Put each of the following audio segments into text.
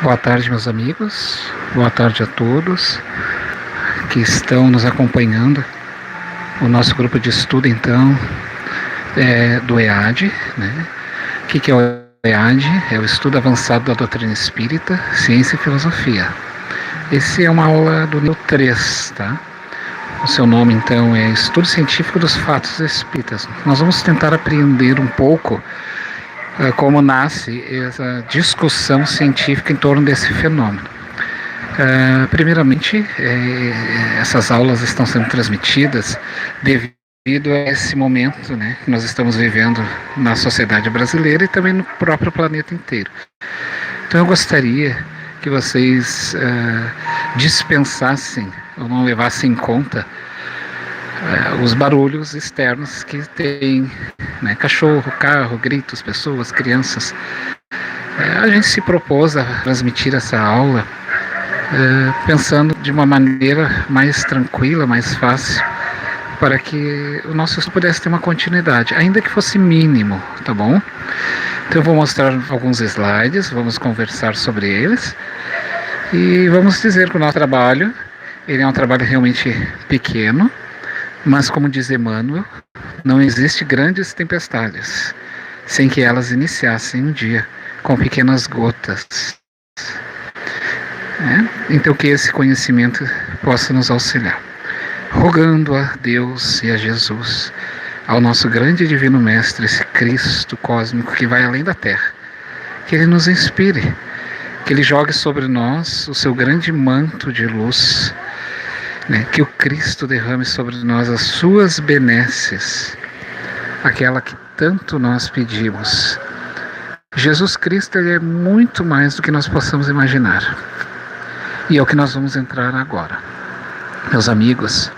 Boa tarde, meus amigos. Boa tarde a todos que estão nos acompanhando. O nosso grupo de estudo, então, é do EAD, né? O que é o EAD? É o Estudo Avançado da Doutrina Espírita, Ciência e Filosofia. Esse é uma aula do nível 3, tá? O seu nome, então, é Estudo Científico dos Fatos Espíritas. Nós vamos tentar apreender um pouco como nasce essa discussão científica em torno desse fenômeno. Primeiramente, essas aulas estão sendo transmitidas devido a esse momento, né, que nós estamos vivendo na sociedade brasileira e também no próprio planeta inteiro. Então eu gostaria que vocês dispensassem ou não levassem em conta os barulhos externos que tem, né? Cachorro, carro, gritos, pessoas, crianças. A gente se propôs a transmitir essa aula pensando de uma maneira mais tranquila, mais fácil, para que o nosso estudo pudesse ter uma continuidade, ainda que fosse mínimo, tá bom? Então eu vou mostrar alguns slides, vamos conversar sobre eles e vamos dizer que o nosso trabalho, ele é um trabalho realmente pequeno, mas como diz Emmanuel, não existe grandes tempestades sem que elas iniciassem um dia com pequenas gotas. Então que esse conhecimento possa nos auxiliar. Rogando a Deus e a Jesus, ao nosso grande divino mestre, esse Cristo cósmico que vai além da Terra, que Ele nos inspire, que Ele jogue sobre nós o seu grande manto de luz, que o Cristo derrame sobre nós as suas benesses, aquela que tanto nós pedimos. Jesus Cristo, Ele é muito mais do que nós possamos imaginar. E é o que nós vamos entrar agora. Meus amigos,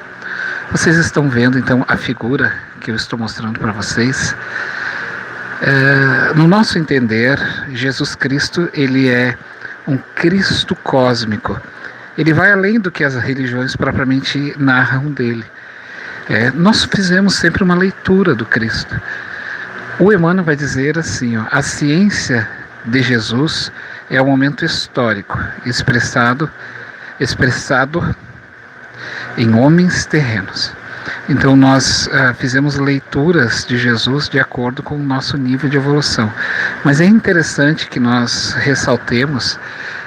vocês estão vendo então a figura que eu estou mostrando para vocês. No nosso entender, Jesus Cristo, Ele é um Cristo cósmico. Ele vai além do que as religiões propriamente narram dele. Nós fizemos sempre uma leitura do Cristo. O Emmanuel vai dizer assim, a ciência de Jesus é um momento histórico, expressado em homens terrenos. Então nós fizemos leituras de Jesus de acordo com o nosso nível de evolução. Mas é interessante que nós ressaltemos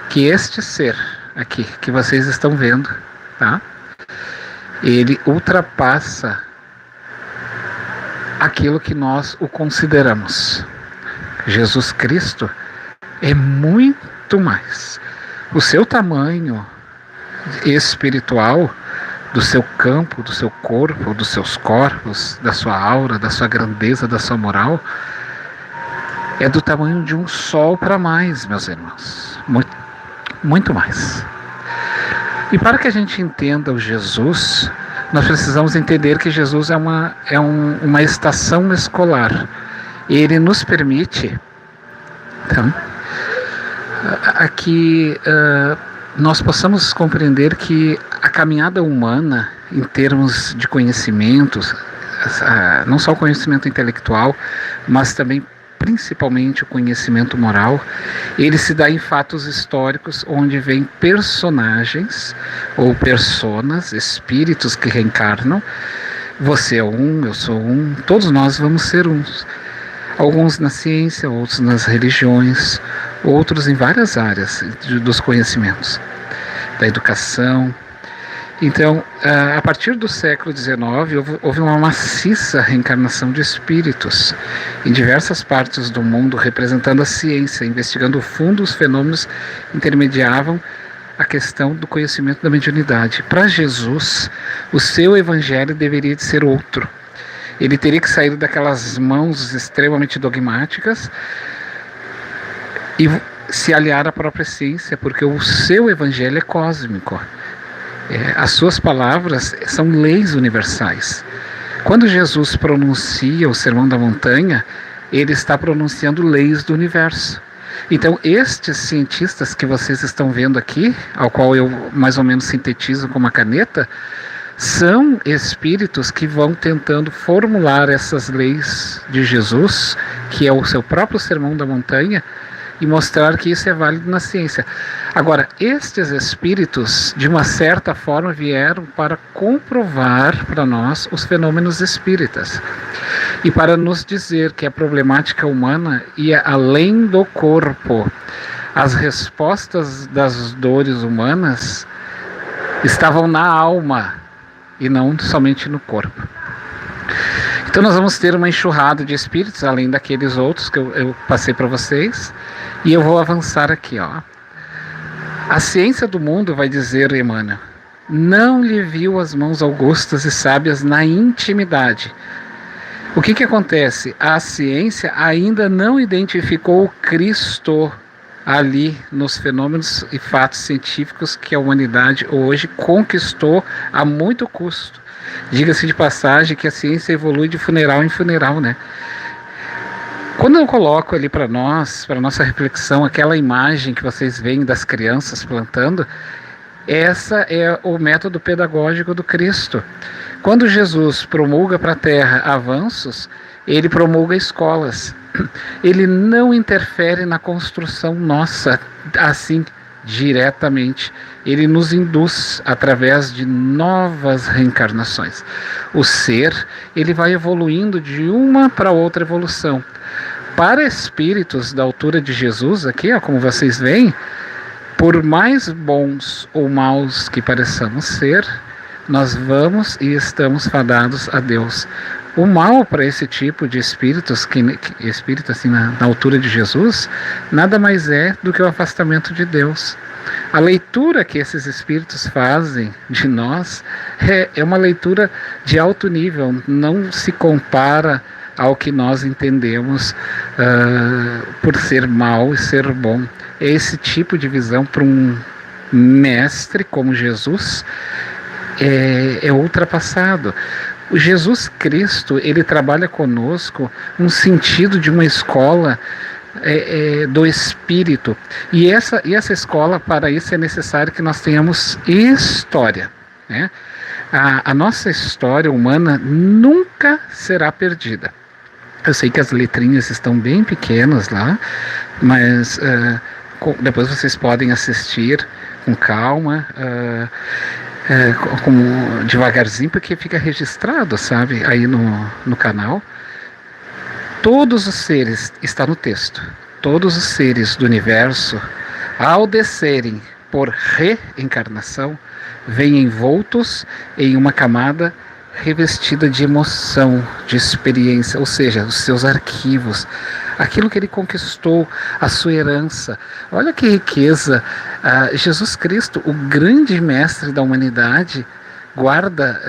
que este ser aqui, que vocês estão vendo, tá? Ele ultrapassa aquilo que nós o consideramos. Jesus Cristo é muito mais. O seu tamanho espiritual, do seu campo, do seu corpo, dos seus corpos, da sua aura, da sua grandeza, da sua moral, é do tamanho de um sol para mais, meus irmãos. Muito mais. E para que a gente entenda o Jesus, nós precisamos entender que Jesus é uma estação escolar. Ele nos permite, então, que nós possamos compreender que a caminhada humana, em termos de conhecimentos, não só o conhecimento intelectual, mas também principalmente o conhecimento moral, ele se dá em fatos históricos onde vem personagens ou personas, espíritos que reencarnam. Você é um, eu sou um, todos nós vamos ser uns. Alguns na ciência, outros nas religiões, outros em várias áreas dos conhecimentos, da educação. Então, a partir do século XIX, houve uma maciça reencarnação de espíritos em diversas partes do mundo, representando a ciência, investigando o fundo os fenômenos que intermediavam a questão do conhecimento da mediunidade. Para Jesus, o seu evangelho deveria de ser outro. Ele teria que sair daquelas mãos extremamente dogmáticas e se aliar à própria ciência, porque o seu evangelho é cósmico. As suas palavras são leis universais. Quando Jesus pronuncia o Sermão da Montanha, ele está pronunciando leis do universo. Então, estes cientistas que vocês estão vendo aqui, ao qual eu mais ou menos sintetizo com uma caneta, são espíritos que vão tentando formular essas leis de Jesus, que é o seu próprio Sermão da Montanha, e mostrar que isso é válido na ciência. Agora, estes espíritos, de uma certa forma, vieram para comprovar para nós os fenômenos espíritas e para nos dizer que a problemática humana ia além do corpo. As respostas das dores humanas estavam na alma e não somente no corpo. Então nós vamos ter uma enxurrada de espíritos, além daqueles outros que eu passei para vocês, e eu vou avançar aqui, ó. A ciência do mundo vai dizer, Emmanuel, não lhe viu as mãos augustas e sábias na intimidade. O que acontece? A ciência ainda não identificou o Cristo ali nos fenômenos e fatos científicos que a humanidade hoje conquistou a muito custo. Diga-se de passagem que a ciência evolui de funeral em funeral, né? Quando eu coloco ali para nós, para nossa reflexão, aquela imagem que vocês veem das crianças plantando, essa é o método pedagógico do Cristo. Quando Jesus promulga para a Terra avanços, ele promulga escolas. Ele não interfere na construção nossa, assim, diretamente. Ele nos induz através de novas reencarnações. O ser, ele vai evoluindo de uma para outra evolução. Para espíritos da altura de Jesus, aqui, ó, como vocês veem, por mais bons ou maus que pareçamos ser, nós vamos e estamos fadados a Deus. O mal para esse tipo de espíritos, espírito assim na altura de Jesus, nada mais é do que o afastamento de Deus. A leitura que esses espíritos fazem de nós é uma leitura de alto nível, não se compara ao que nós entendemos por ser mal e ser bom. Esse tipo de visão para um mestre como Jesus é ultrapassado. O Jesus Cristo, ele trabalha conosco um sentido de uma escola do Espírito. E essa escola, para isso é necessário que nós tenhamos história, né? A nossa história humana nunca será perdida. Eu sei que as letrinhas estão bem pequenas lá, mas depois vocês podem assistir com calma, devagarzinho, porque fica registrado, sabe, aí no canal. Todos os seres, está no texto, todos os seres do universo, ao descerem por reencarnação, vêm envoltos em uma camada revestida de emoção, de experiência, ou seja, os seus arquivos, aquilo que ele conquistou, a sua herança. Olha que riqueza! Jesus Cristo, o grande mestre da humanidade, guarda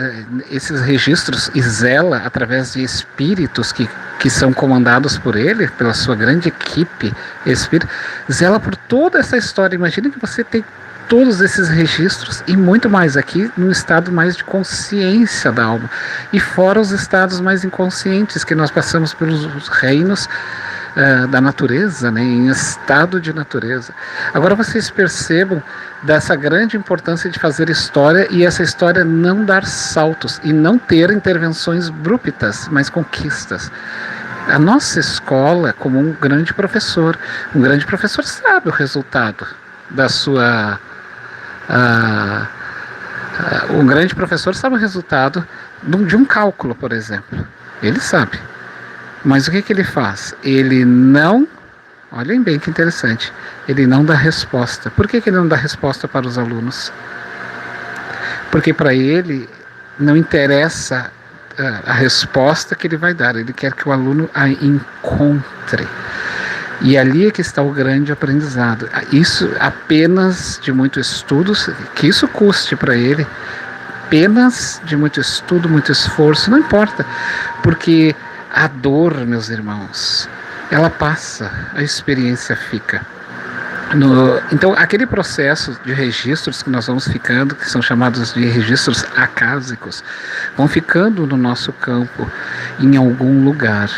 esses registros e zela através de espíritos que são comandados por ele, pela sua grande equipe espírita, zela por toda essa história. Imagina que você tem todos esses registros e muito mais aqui no estado mais de consciência da alma, e fora os estados mais inconscientes que nós passamos pelos reinos da natureza, né, em estado de natureza. Agora vocês percebam dessa grande importância de fazer história, e essa história não dar saltos e não ter intervenções abruptas, mas conquistas. A nossa escola, como um grande professor sabe o resultado da sua... um grande professor sabe o resultado de um cálculo, por exemplo. Ele sabe. Mas o que ele faz? Ele não... Olhem bem que interessante. Ele não dá resposta. Por que ele não dá resposta para os alunos? Porque para ele não interessa a resposta que ele vai dar. Ele quer que o aluno a encontre. E ali é que está o grande aprendizado. Isso apenas de muito estudo, que isso custe para ele, apenas de muito estudo, muito esforço, não importa. Porque a dor, meus irmãos, ela passa, a experiência fica. Então, aquele processo de registros que nós vamos ficando, que são chamados de registros acásicos, vão ficando no nosso campo, em algum lugar.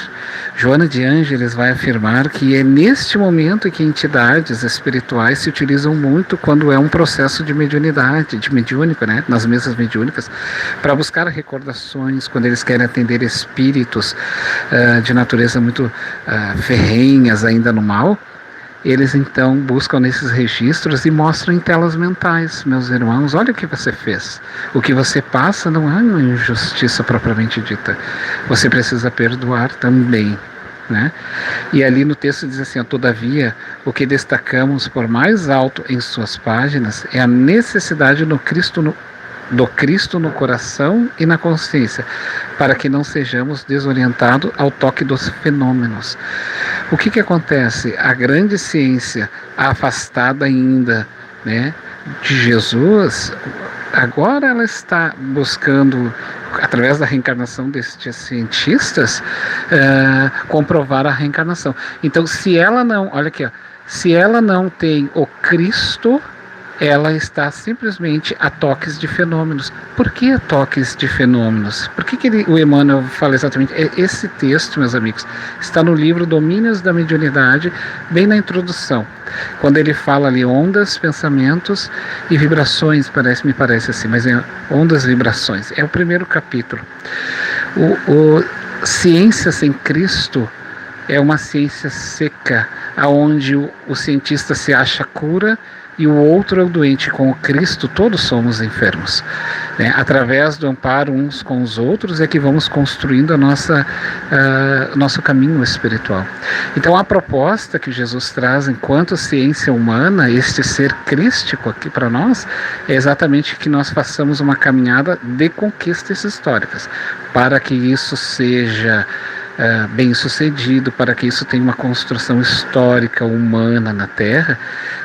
Joana de Ângeles vai afirmar que é neste momento que entidades espirituais se utilizam muito quando é um processo de mediunidade, de mediúnico, né, nas mesas mediúnicas, para buscar recordações, quando eles querem atender espíritos de natureza muito ferrenhas ainda no mal. eles então buscam nesses registros e mostram em telas mentais: meus irmãos, olha o que você fez. O que você passa não é uma injustiça propriamente dita. Você precisa perdoar também, né? E ali no texto diz assim: todavia, o que destacamos por mais alto em suas páginas é a necessidade do Cristo no coração e na consciência, para que não sejamos desorientados ao toque dos fenômenos. O que acontece? A grande ciência, afastada ainda, né, de Jesus, agora ela está buscando, através da reencarnação destes cientistas, comprovar a reencarnação. Então, se ela não, olha aqui, se ela não tem o Cristo, ela está simplesmente a toques de fenômenos. Por que a toques de fenômenos? Por que o Emmanuel fala exatamente? Esse texto, meus amigos, está no livro Domínios da Mediunidade, bem na introdução, quando ele fala ali ondas, pensamentos e vibrações, me parece assim, mas é ondas e vibrações. É o primeiro capítulo. Ciência sem Cristo é uma ciência seca, aonde o cientista se acha cura e o outro é o doente. Com o Cristo todos somos enfermos, né? Através do amparo uns com os outros é que vamos construindo nosso caminho espiritual. Então a proposta que Jesus traz enquanto ciência humana, este ser crístico aqui para nós, é exatamente que nós façamos uma caminhada de conquistas históricas, para que isso seja bem sucedido, para que isso tenha uma construção histórica humana na Terra,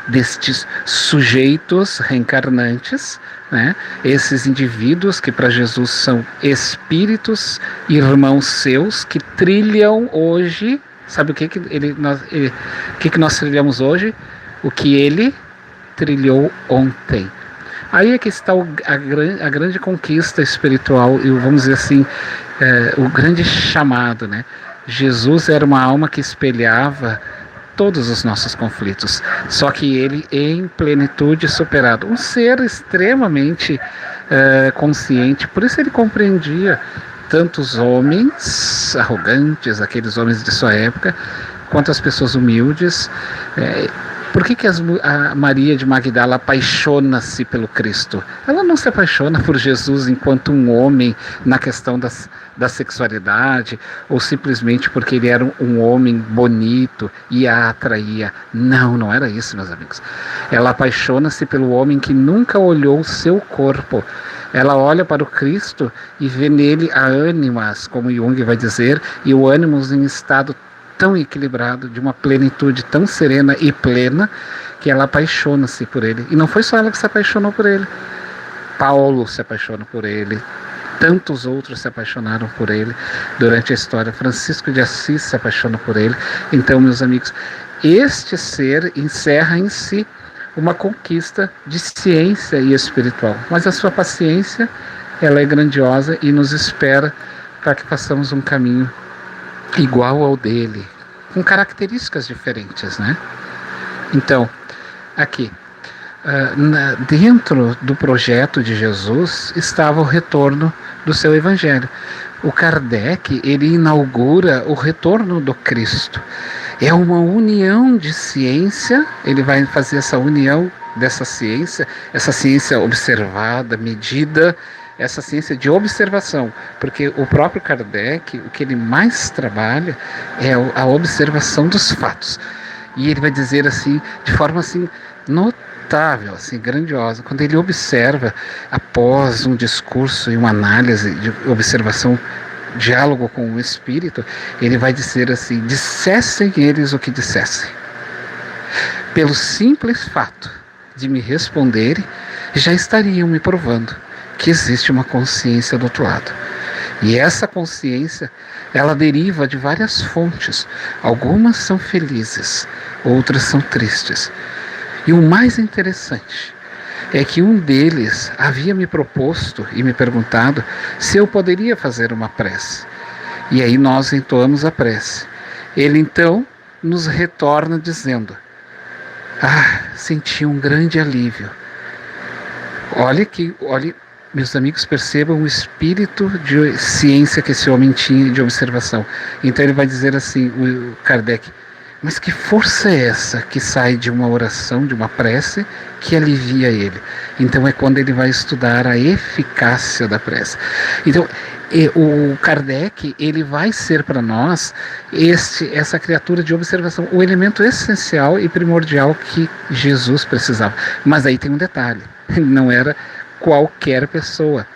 destes sujeitos reencarnantes, né? Esses indivíduos que para Jesus são espíritos, irmãos seus, que trilham hoje, sabe o que nós trilhamos hoje? O que ele trilhou ontem. Aí é que está a grande conquista espiritual, e vamos dizer assim, o grande chamado, né? Jesus era uma alma que espelhava todos os nossos conflitos, só que ele em plenitude superado, um ser extremamente consciente, por isso ele compreendia tanto os homens arrogantes, aqueles homens de sua época, quanto as pessoas humildes. Por que a Maria de Magdala apaixona-se pelo Cristo? Ela não se apaixona por Jesus enquanto um homem na questão da sexualidade, ou simplesmente porque ele era um homem bonito e a atraía. Não era isso, meus amigos. Ela apaixona-se pelo homem que nunca olhou o seu corpo. Ela olha para o Cristo e vê nele a ânimas, como Jung vai dizer, e o ânimos em estado tão equilibrado, de uma plenitude tão serena e plena, que ela apaixona-se por ele. E não foi só ela que se apaixonou por ele. Paulo se apaixona por ele, tantos outros se apaixonaram por ele durante a história. Francisco de Assis se apaixona por ele. Então, meus amigos, este ser encerra em si uma conquista de ciência e espiritual. Mas a sua paciência, ela é grandiosa e nos espera para que façamos um caminho igual ao dele, com características diferentes, né? Então, aqui, dentro do projeto de Jesus estava o retorno do seu evangelho. O Kardec, ele inaugura o retorno do Cristo. É uma união de ciência, ele vai fazer essa união dessa ciência, essa ciência observada, medida, essa ciência de observação, porque o próprio Kardec, o que ele mais trabalha é a observação dos fatos. E ele vai dizer assim, de forma assim notável, assim, grandiosa, quando ele observa, após um discurso e uma análise de observação, diálogo com o Espírito, ele vai dizer assim: dissessem eles o que dissessem, pelo simples fato de me responderem, já estariam me provando que existe uma consciência do outro lado. E essa consciência, ela deriva de várias fontes. Algumas são felizes, outras são tristes. E o mais interessante é que um deles havia me proposto e me perguntado se eu poderia fazer uma prece. E aí nós entoamos a prece. Ele então nos retorna dizendo: senti um grande alívio. Olhe, meus amigos, percebam o espírito de ciência que esse homem tinha, de observação. Então ele vai dizer assim, o Kardec: Mas que força é essa que sai de uma oração, de uma prece, que alivia ele? Então é quando ele vai estudar a eficácia da prece. Então, o Kardec, ele vai ser para nós essa criatura de observação, o elemento essencial e primordial que Jesus precisava. Mas aí tem um detalhe, ele não era qualquer pessoa.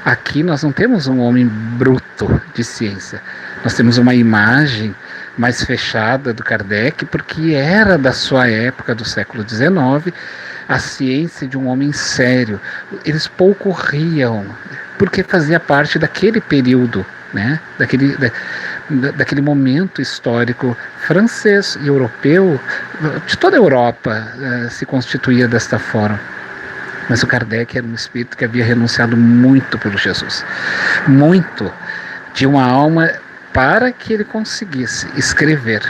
Aqui nós não temos um homem bruto de ciência, nós temos uma imagem mais fechada do Kardec, porque era da sua época, do século XIX, a ciência de um homem sério. Eles pouco riam, porque fazia parte daquele período, né? daquele momento histórico francês e europeu, de toda a Europa se constituía desta forma. Mas o Kardec era um espírito que havia renunciado muito pelo Jesus, muito, de uma alma, para que ele conseguisse escrever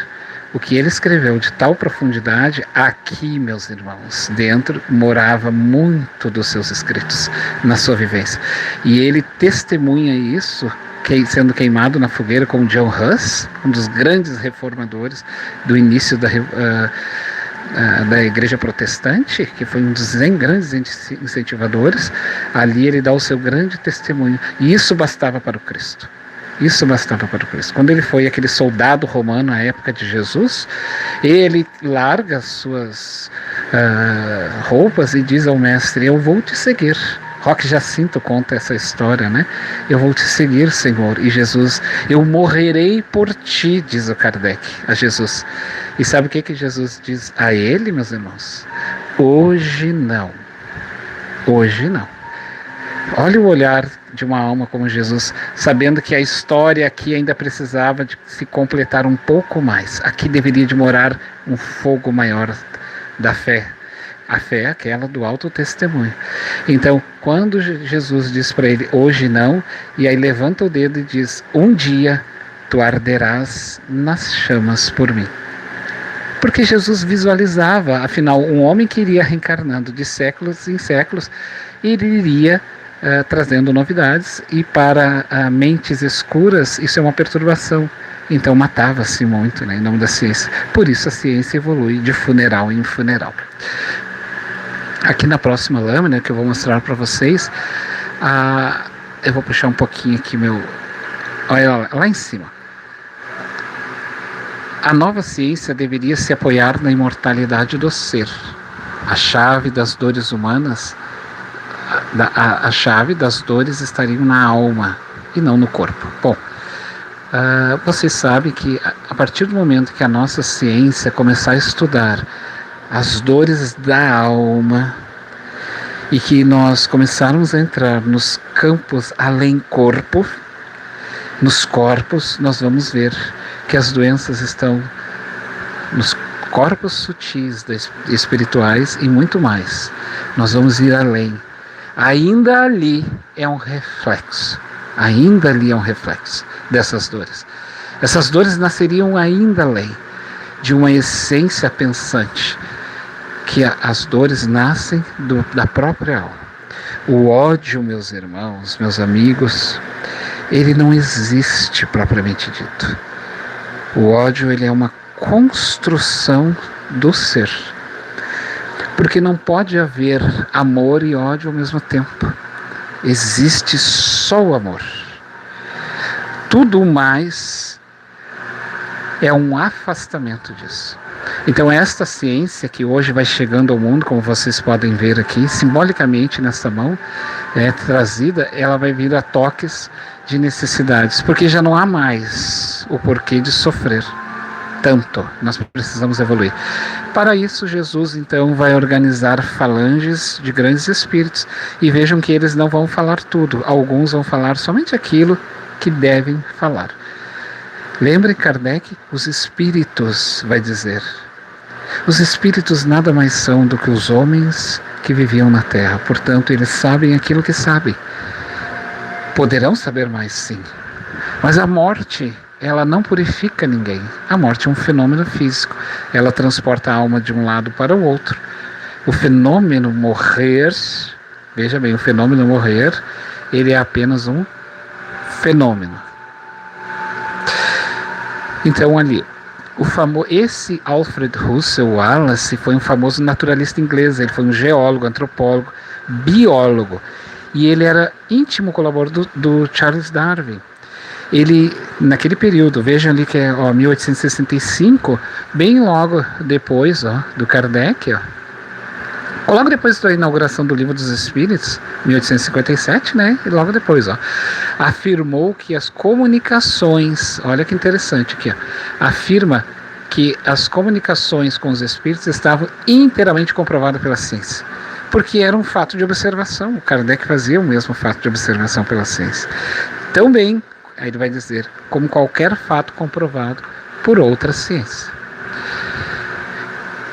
o que ele escreveu de tal profundidade. Aqui, meus irmãos, dentro morava muito dos seus escritos, na sua vivência. E ele testemunha isso, sendo queimado na fogueira, como John Hus, um dos grandes reformadores do início da Igreja Protestante, que foi um dos grandes incentivadores. Ali ele dá o seu grande testemunho. E isso bastava para o Cristo. Isso bastava para o Cristo. Quando ele foi aquele soldado romano à época de Jesus, ele larga as suas roupas e diz ao mestre: eu vou te seguir. Roque Jacinto conta essa história, né? Eu vou te seguir, Senhor. E Jesus: eu morrerei por ti, diz o Kardec a Jesus. E sabe o que Jesus diz a ele, meus irmãos? Hoje não. Hoje não. Olha o olhar de uma alma como Jesus, sabendo que a história aqui ainda precisava de se completar um pouco mais. Aqui deveria de morar um fogo maior da fé. A fé é aquela do alto testemunho. Então, quando Jesus diz para ele, hoje não, e aí levanta o dedo e diz: um dia tu arderás nas chamas por mim. Porque Jesus visualizava, afinal, um homem que iria reencarnando de séculos em séculos, iria trazendo novidades, e para mentes escuras isso é uma perturbação. Então matava-se muito, né, em nome da ciência. Por isso a ciência evolui de funeral em funeral. Aqui na próxima lâmina que eu vou mostrar para vocês, eu vou puxar um pouquinho aqui olha lá em cima. A nova ciência deveria se apoiar na imortalidade do ser. A chave das dores humanas, a chave das dores estariam na alma e não no corpo. Bom, vocês sabem que a partir do momento que a nossa ciência começar a estudar as dores da alma e que nós começarmos a entrar nos campos além corpo, nos corpos, nós vamos ver que as doenças estão nos corpos sutis espirituais e muito mais. Nós vamos ir além. Ainda ali é um reflexo. Ainda ali é um reflexo dessas dores. Essas dores nasceriam ainda além de uma essência pensante, que as dores nascem da própria alma. O ódio, meus irmãos, meus amigos, ele não existe propriamente dito. O ódio, ele é uma construção do ser. Porque não pode haver amor e ódio ao mesmo tempo. Existe só o amor. Tudo mais é um afastamento disso. Então esta ciência que hoje vai chegando ao mundo, como vocês podem ver aqui, simbolicamente nessa mão trazida, ela vai vir a toques de necessidades, porque já não há mais o porquê de sofrer tanto. Nós precisamos evoluir. Para isso, Jesus então vai organizar falanges de grandes espíritos, e vejam que eles não vão falar tudo. Alguns vão falar somente aquilo que devem falar. Lembre Kardec, os espíritos, vai dizer. Os espíritos nada mais são do que os homens que viviam na Terra. Portanto, eles sabem aquilo que sabem. Poderão saber mais, sim. Mas a morte, ela não purifica ninguém. A morte é um fenômeno físico. Ela transporta a alma de um lado para o outro. O fenômeno morrer, veja bem, o fenômeno morrer, ele é apenas um fenômeno. Então ali, Esse Alfred Russel Wallace foi um famoso naturalista inglês. Ele foi um geólogo, antropólogo, biólogo, e ele era íntimo colaborador do Charles Darwin. Ele, naquele período, vejam ali que é 1865, bem logo depois do Kardec, logo depois da inauguração do Livro dos Espíritos, 1857, né? E logo depois, afirmou que as comunicações, olha que interessante aqui, afirma que as comunicações com os espíritos estavam inteiramente comprovadas pela ciência, porque era um fato de observação. O Kardec fazia o mesmo fato de observação pela ciência. Também, aí ele vai dizer, como qualquer fato comprovado por outra ciência.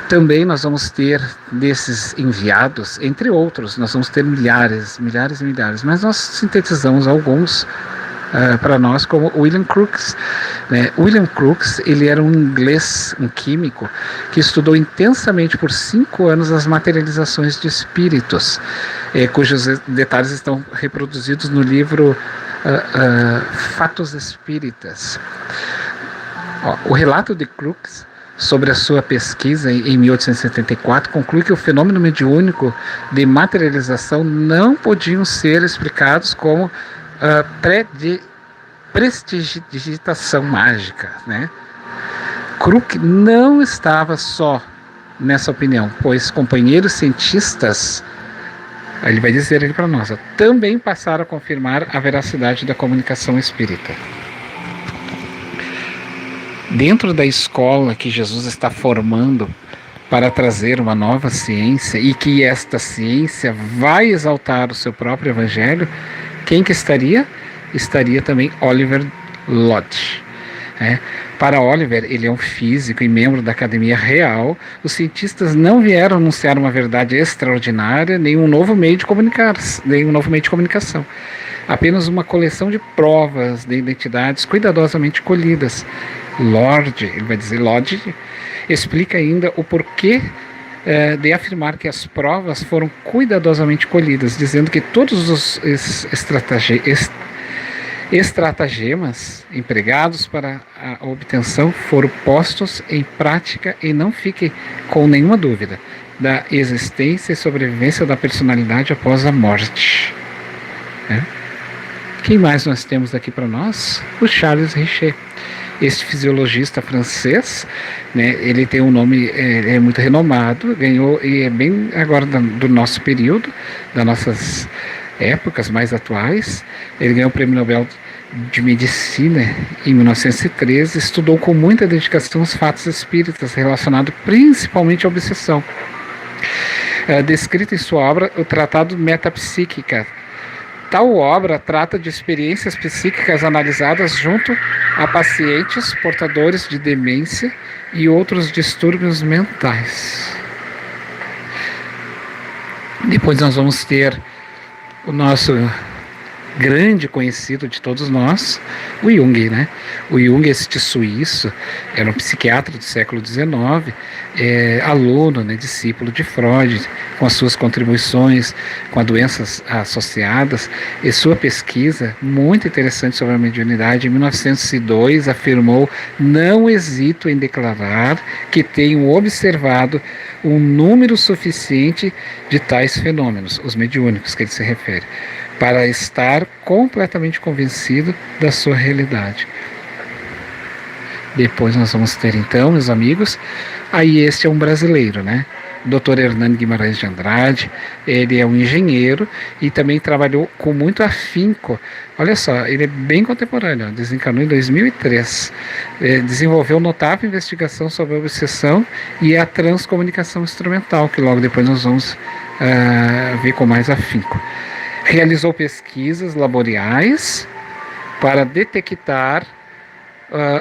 Também nós vamos ter desses enviados, entre outros, nós vamos ter milhares, mas nós sintetizamos alguns para nós, como William Crookes. William Crookes, ele era um inglês, um químico, que estudou intensamente por 5 anos as materializações de espíritos, cujos detalhes estão reproduzidos no livro Fatos Espíritas. O relato de Crookes sobre a sua pesquisa em 1874 conclui que o fenômeno mediúnico de materialização não podiam ser explicados como prestidigitação mágica, né? Crookes não estava só nessa opinião, pois companheiros cientistas, ele vai dizer ele para nós, também passaram a confirmar a veracidade da comunicação espírita. Dentro da escola que Jesus está formando para trazer uma nova ciência, e que esta ciência vai exaltar o seu próprio evangelho, quem que estaria? Estaria também Oliver Lodge. Para Oliver, ele é um físico e membro da Academia Real. Os cientistas não vieram anunciar uma verdade extraordinária, nem um novo meio de comunicação. Apenas uma coleção de provas de identidades cuidadosamente colhidas. Lodge explica ainda o porquê de afirmar que as provas foram cuidadosamente colhidas, dizendo que todos os estratagemas empregados para a obtenção foram postos em prática e não fique com nenhuma dúvida da existência e sobrevivência da personalidade após a morte. Quem mais nós temos aqui para nós? O Charles Richet. Este fisiologista francês, ele tem um nome é muito renomado, ganhou, e é bem agora do nosso período, das nossas épocas mais atuais. Ele ganhou o Prêmio Nobel de Medicina em 1913, estudou com muita dedicação os fatos espíritas relacionados principalmente à obsessão. Descrito em sua obra, o Tratado Metapsíquica. Tal obra trata de experiências psíquicas analisadas junto a pacientes portadores de demência e outros distúrbios mentais. Depois nós vamos ter o nosso grande conhecido de todos nós, o Jung, O Jung, este suíço, era um psiquiatra do século XIX, aluno, discípulo de Freud, com as suas contribuições com as doenças associadas, e sua pesquisa, muito interessante sobre a mediunidade, em 1902, afirmou: não hesito em declarar que tenho observado um número suficiente de tais fenômenos, os mediúnicos que ele se refere, para estar completamente convencido da sua realidade. Depois nós vamos ter então, meus amigos, aí este é um brasileiro, Dr. Hernando Guimarães de Andrade. Ele é um engenheiro e também trabalhou com muito afinco. Olha só, ele é bem contemporâneo, desencarnou em 2003. Desenvolveu notável investigação sobre a obsessão e a transcomunicação instrumental, que logo depois nós vamos ver com mais afinco. Realizou pesquisas laborais para detectar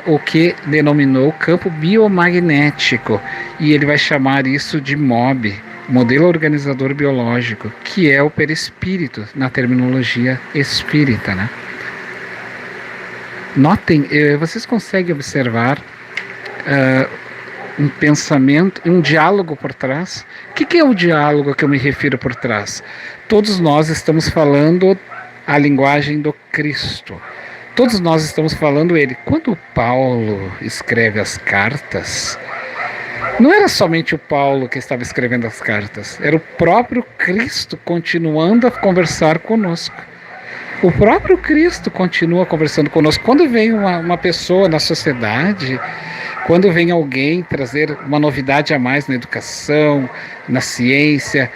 o que denominou campo biomagnético, e ele vai chamar isso de MOB, modelo organizador biológico, que é o perispírito na terminologia espírita. Notem, vocês conseguem observar um pensamento, um diálogo por trás? O que é o diálogo a que eu me refiro por trás? Todos nós estamos falando a linguagem do Cristo. todos nós estamos falando ele. Quando Paulo escreve as cartas, não era somente o Paulo que estava escrevendo as cartas, era o próprio Cristo continuando a conversar conosco. O próprio Cristo continua conversando conosco. Quando vem uma pessoa na sociedade, quando vem alguém trazer uma novidade a mais na educação, na ciência,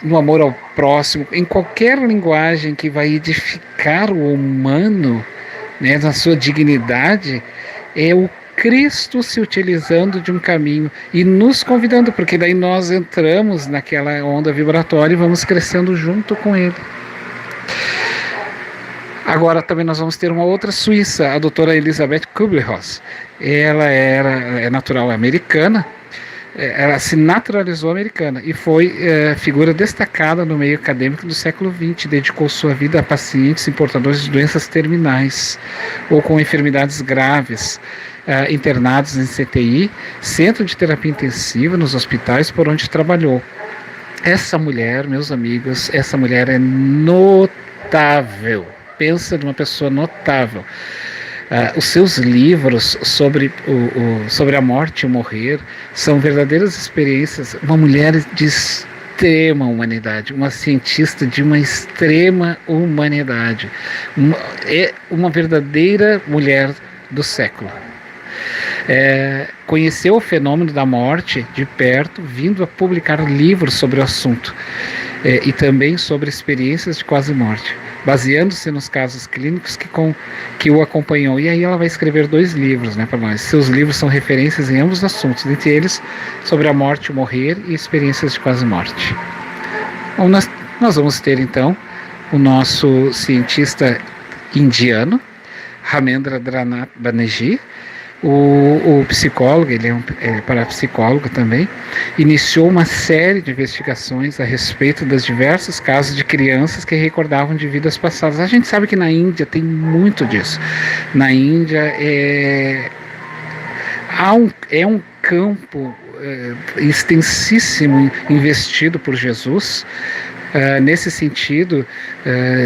no amor ao próximo, em qualquer linguagem que vai edificar o humano, né, na sua dignidade, é o Cristo se utilizando de um caminho e nos convidando, porque daí nós entramos naquela onda vibratória e vamos crescendo junto com ele. Agora também nós vamos ter uma outra suíça, a doutora Elisabeth Kübler-Ross. Ela é natural americana, ela se naturalizou americana e foi figura destacada no meio acadêmico do século XX. Dedicou sua vida a pacientes portadores de doenças terminais ou com enfermidades graves, internados em CTI, Centro de Terapia Intensiva, nos hospitais por onde trabalhou. Essa mulher, meus amigos, essa mulher é notável. Pensa de uma pessoa notável. Os seus livros sobre a morte e o morrer são verdadeiras experiências. Uma mulher de extrema humanidade, uma cientista de uma extrema humanidade, é uma verdadeira mulher do século. Conheceu o fenômeno da morte de perto, vindo a publicar livros sobre o assunto, e também sobre experiências de quase morte, baseando-se nos casos clínicos que o acompanhou. E aí ela vai escrever 2 livros, né, para nós. Seus livros são referências em ambos os assuntos, entre eles sobre a morte, o morrer e experiências de quase morte. Bom, nós vamos ter então o nosso cientista indiano, Ramendra Banerjee, o psicólogo, ele é parapsicólogo também, iniciou uma série de investigações a respeito dos diversos casos de crianças que recordavam de vidas passadas. A gente sabe que na Índia tem muito disso. Na Índia é um campo extensíssimo investido por Jesus, nesse sentido,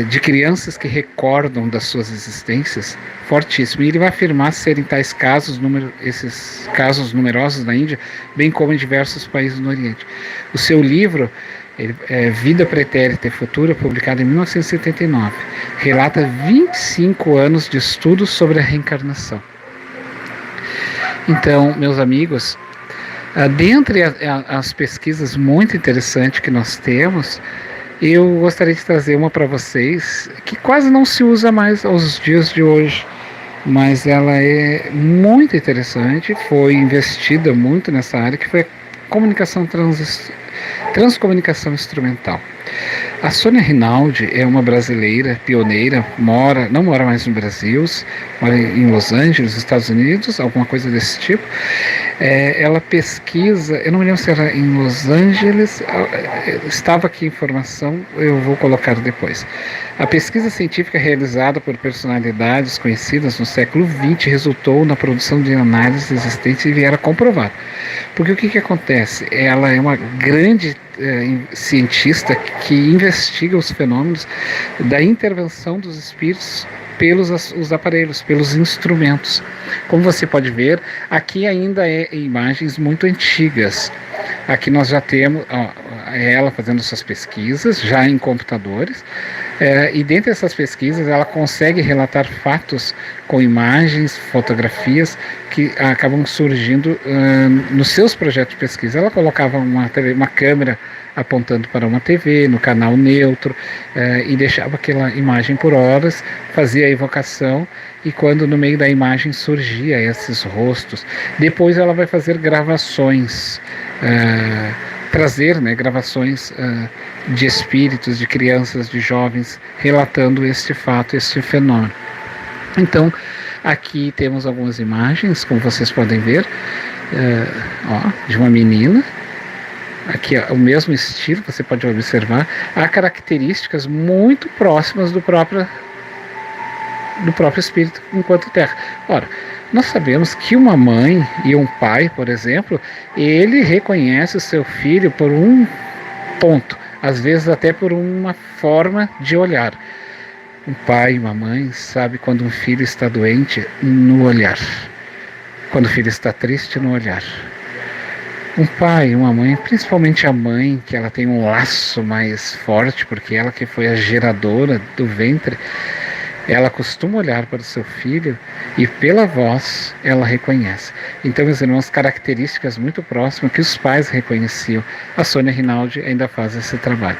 de crianças que recordam das suas existências, fortíssimo. E ele vai afirmar serem tais casos, esses casos numerosos na Índia, bem como em diversos países no Oriente. O seu livro, Vida Pretérita e Futura, publicado em 1979, relata 25 anos de estudos sobre a reencarnação. Então, meus amigos, dentre as pesquisas muito interessantes que nós temos, eu gostaria de trazer uma para vocês que quase não se usa mais aos dias de hoje, mas ela é muito interessante, foi investida muito nessa área, que foi a transcomunicação instrumental. A Sônia Rinaldi é uma brasileira pioneira, não mora mais no Brasil, mora em Los Angeles, Estados Unidos, alguma coisa desse tipo. Ela pesquisa, eu não me lembro se era em Los Angeles, estava aqui a informação, eu vou colocar depois. A pesquisa científica realizada por personalidades conhecidas no século XX resultou na produção de análises existentes e vieram comprovar. Porque o que acontece? Ela é uma grande cientista que investiga os fenômenos da intervenção dos espíritos pelos os aparelhos, pelos instrumentos. Como você pode ver, aqui ainda imagens muito antigas. Aqui nós já temos ela fazendo suas pesquisas, já em computadores, e dentre essas pesquisas ela consegue relatar fatos com imagens, fotografias que acabam surgindo nos seus projetos de pesquisa. Ela colocava uma câmera apontando para uma TV, no canal neutro, e deixava aquela imagem por horas, fazia a evocação, e quando no meio da imagem surgia esses rostos, depois ela vai fazer gravações, trazer, né, gravações de espíritos, de crianças, de jovens, relatando este fato, este fenômeno. Então, aqui temos algumas imagens, como vocês podem ver, de uma menina. Aqui o mesmo estilo, você pode observar, há características muito próximas do próprio espírito enquanto terra. Ora, nós sabemos que uma mãe e um pai, por exemplo, ele reconhece o seu filho por um ponto, às vezes até por uma forma de olhar. Um pai, uma mãe, sabe quando um filho está doente no olhar. Quando o filho está triste, no olhar. Um pai, uma mãe, principalmente a mãe, que ela tem um laço mais forte, porque ela que foi a geradora do ventre, ela costuma olhar para o seu filho e pela voz ela reconhece. Então, meus irmãos, características muito próximas que os pais reconheciam. A Sônia Rinaldi ainda faz esse trabalho.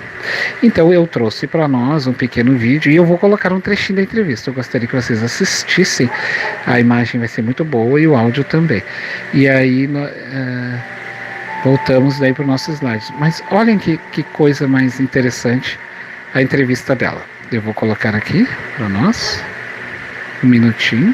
Então, eu trouxe para nós um pequeno vídeo e eu vou colocar um trechinho da entrevista. Eu gostaria que vocês assistissem. A imagem vai ser muito boa e o áudio também. E aí, voltamos daí para os nossos slides. Mas olhem que coisa mais interessante a entrevista dela. Eu vou colocar aqui para nós, um minutinho.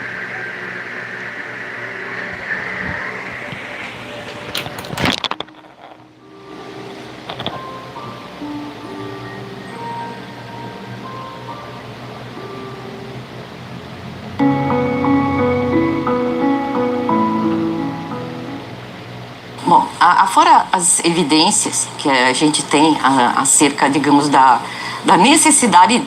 Bom, afora as evidências que a gente tem acerca, digamos, da necessidade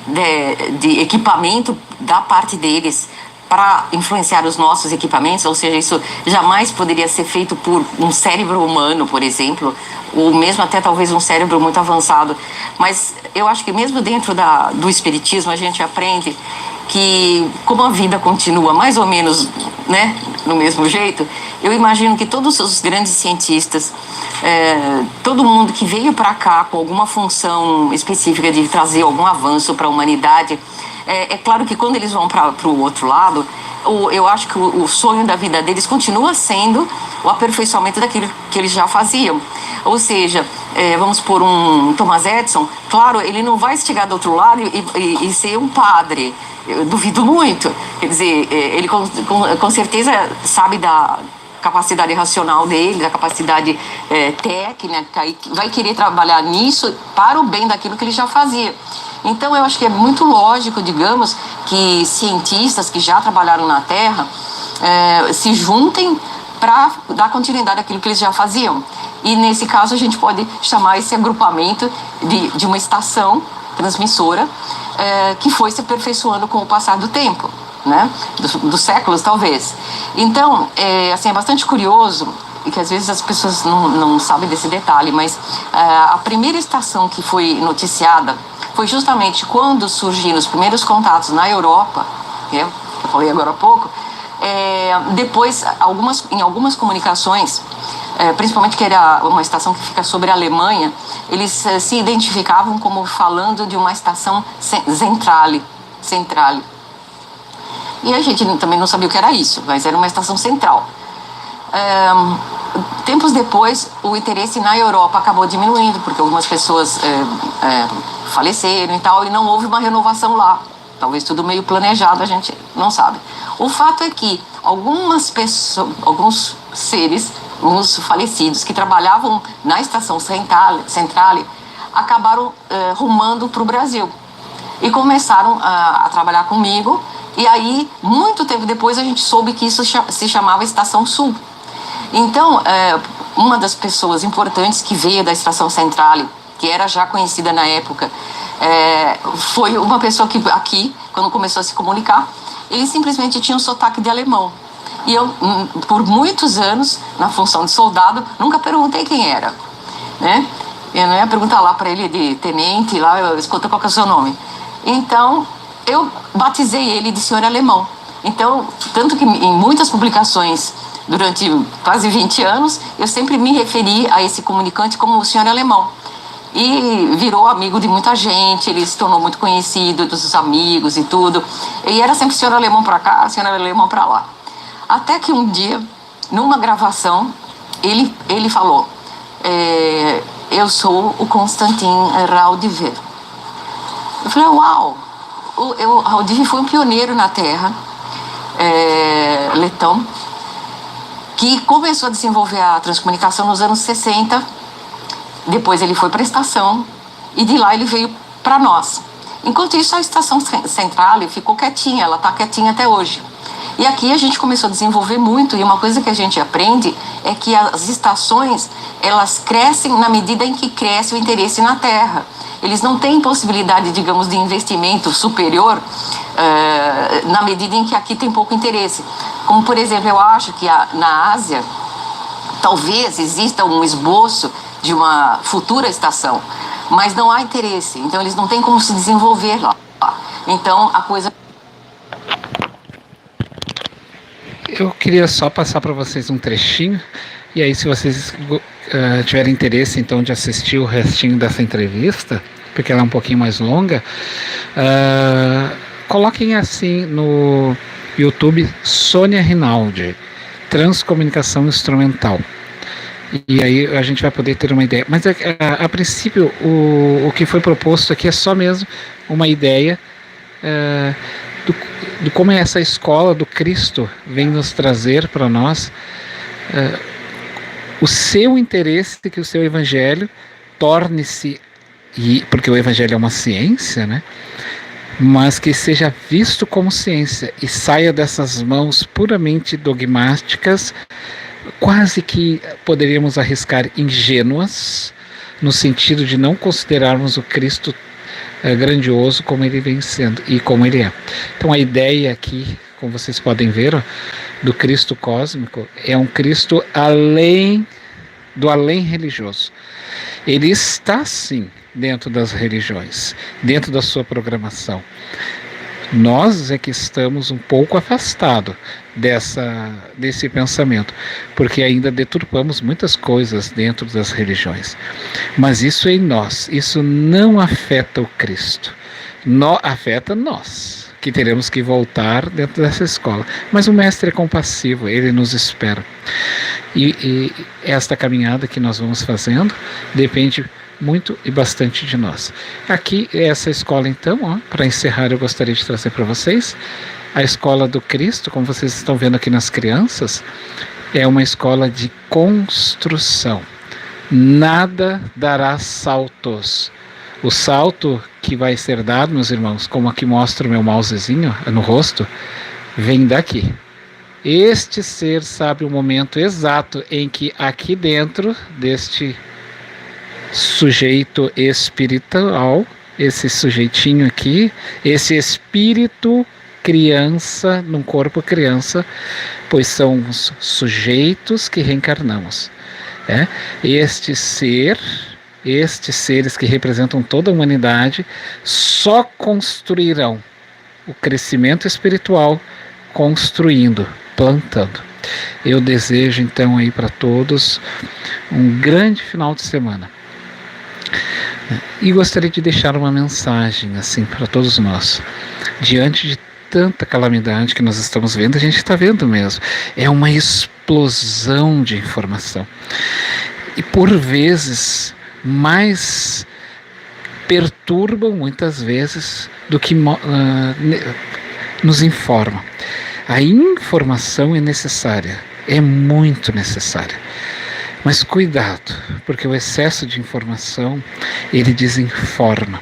de equipamento da parte deles para influenciar os nossos equipamentos, ou seja, isso jamais poderia ser feito por um cérebro humano, por exemplo, ou mesmo até talvez um cérebro muito avançado. Mas eu acho que mesmo dentro do espiritismo a gente aprende que, como a vida continua mais ou menos, né, no mesmo jeito, eu imagino que todos os grandes cientistas, todo mundo que veio para cá com alguma função específica de trazer algum avanço para a humanidade, é claro que quando eles vão para o outro lado, eu acho que o sonho da vida deles continua sendo o aperfeiçoamento daquilo que eles já faziam. Ou seja, vamos por um Thomas Edison, claro, ele não vai chegar do outro lado e ser um padre. Eu duvido muito. Quer dizer, ele com certeza sabe da capacidade racional dele, da capacidade técnica, e vai querer trabalhar nisso para o bem daquilo que ele já fazia. Então, eu acho que é muito lógico, digamos, que cientistas que já trabalharam na Terra se juntem para dar continuidade àquilo que eles já faziam. E, nesse caso, a gente pode chamar esse agrupamento de uma estação transmissora que foi se aperfeiçoando com o passar do tempo, né? Dos séculos, talvez. Então, assim, é bastante curioso, e que às vezes as pessoas não sabem desse detalhe, mas a primeira estação que foi noticiada foi justamente quando surgiram os primeiros contatos na Europa, eu falei agora há pouco. Depois, em algumas comunicações, principalmente que era uma estação que fica sobre a Alemanha, eles se identificavam como falando de uma estação centrale. E a gente também não sabia o que era isso, mas era uma estação central. Tempos depois, o interesse na Europa acabou diminuindo, porque algumas pessoas faleceram e tal, e não houve uma renovação lá. Talvez tudo meio planejado, a gente não sabe. O fato é que algumas pessoas, alguns seres, uns falecidos que trabalhavam na estação centrale acabaram rumando para o Brasil e começaram a trabalhar comigo. E aí, muito tempo depois, a gente soube que isso se chamava Estação Sul. Então, uma das pessoas importantes que veio da Estação Centrale, que era já conhecida na época, foi uma pessoa que aqui, quando começou a se comunicar, ele simplesmente tinha um sotaque de alemão. E eu, por muitos anos, na função de soldado, nunca perguntei quem era, né? Eu não ia perguntar lá para ele de tenente, lá, escuta qual que é o seu nome. Então, eu batizei ele de senhor alemão. Então, tanto que em muitas publicações, durante quase 20 anos, eu sempre me referi a esse comunicante como o senhor alemão. E virou amigo de muita gente, ele se tornou muito conhecido dos amigos e tudo. E era sempre senhor alemão para cá, senhor alemão para lá. Até que um dia, numa gravação, ele falou: eu sou o Constantin Raudive. Eu falei: uau! O Raudive foi um pioneiro na Terra, letão, que começou a desenvolver a transcomunicação nos anos 60. Depois ele foi para a estação e de lá ele veio para nós. Enquanto isso, a estação central ficou quietinha, ela está quietinha até hoje. E aqui a gente começou a desenvolver muito, e uma coisa que a gente aprende é que as estações, elas crescem na medida em que cresce o interesse na Terra. eles não têm possibilidade, digamos, de investimento superior na medida em que aqui tem pouco interesse. Como, por exemplo, eu acho que na Ásia, talvez exista um esboço de uma futura estação, mas não há interesse, então eles não têm como se desenvolver lá. Então a coisa... Eu queria só passar para vocês um trechinho, e aí se vocês tiverem interesse então de assistir o restinho dessa entrevista, porque ela é um pouquinho mais longa, coloquem assim no YouTube Sônia Rinaldi, Transcomunicação Instrumental. E aí a gente vai poder ter uma ideia. Mas a princípio o que foi proposto aqui é só mesmo uma ideia de como essa escola do Cristo vem nos trazer para nós o seu interesse que o seu evangelho torne-se, porque o evangelho é uma ciência, né? Mas que seja visto como ciência e saia dessas mãos puramente dogmáticas, quase que poderíamos arriscar ingênuas, no sentido de não considerarmos o Cristo grandioso como ele vem sendo e como ele é. Então a ideia aqui, como vocês podem ver, ó, do Cristo cósmico é um Cristo além do além religioso. Ele está sim dentro das religiões, dentro da sua programação. Nós é que estamos um pouco afastados desse pensamento, porque ainda deturpamos muitas coisas dentro das religiões. Mas isso é em nós, isso não afeta o Cristo, afeta nós, que teremos que voltar dentro dessa escola. Mas o Mestre é compassivo, ele nos espera. E esta caminhada que nós vamos fazendo depende muito e bastante de nós. Aqui, essa escola então, para encerrar, eu gostaria de trazer para vocês a escola do Cristo, como vocês estão vendo aqui nas crianças, é uma escola de construção. Nada dará saltos. O salto que vai ser dado, meus irmãos, como aqui mostra o meu mousezinho no rosto, vem daqui. Este ser sabe o momento exato em que aqui dentro deste sujeito espiritual, esse sujeitinho aqui, esse espírito criança, num corpo criança, pois são os sujeitos que reencarnamos. Estes seres que representam toda a humanidade, só construirão o crescimento espiritual construindo, plantando. Eu desejo então aí para todos um grande final de semana. E gostaria de deixar uma mensagem assim para todos nós. Diante de tanta calamidade que nós estamos vendo, a gente está vendo mesmo, é uma explosão de informação. E por vezes mais perturbam muitas vezes do que nos informam. A informação é necessária, é muito necessária. Mas cuidado, porque o excesso de informação, ele desinforma.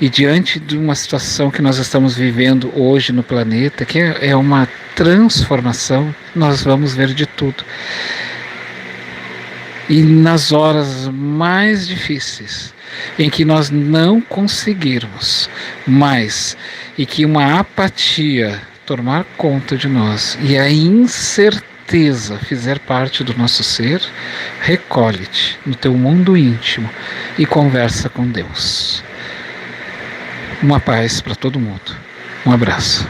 E diante de uma situação que nós estamos vivendo hoje no planeta, que é uma transformação, nós vamos ver de tudo. E nas horas mais difíceis, em que nós não conseguirmos mais, e que uma apatia tomar conta de nós, e a incerteza fizer parte do nosso ser, recolhe-te no teu mundo íntimo e conversa com Deus. Uma paz para todo mundo. Um abraço.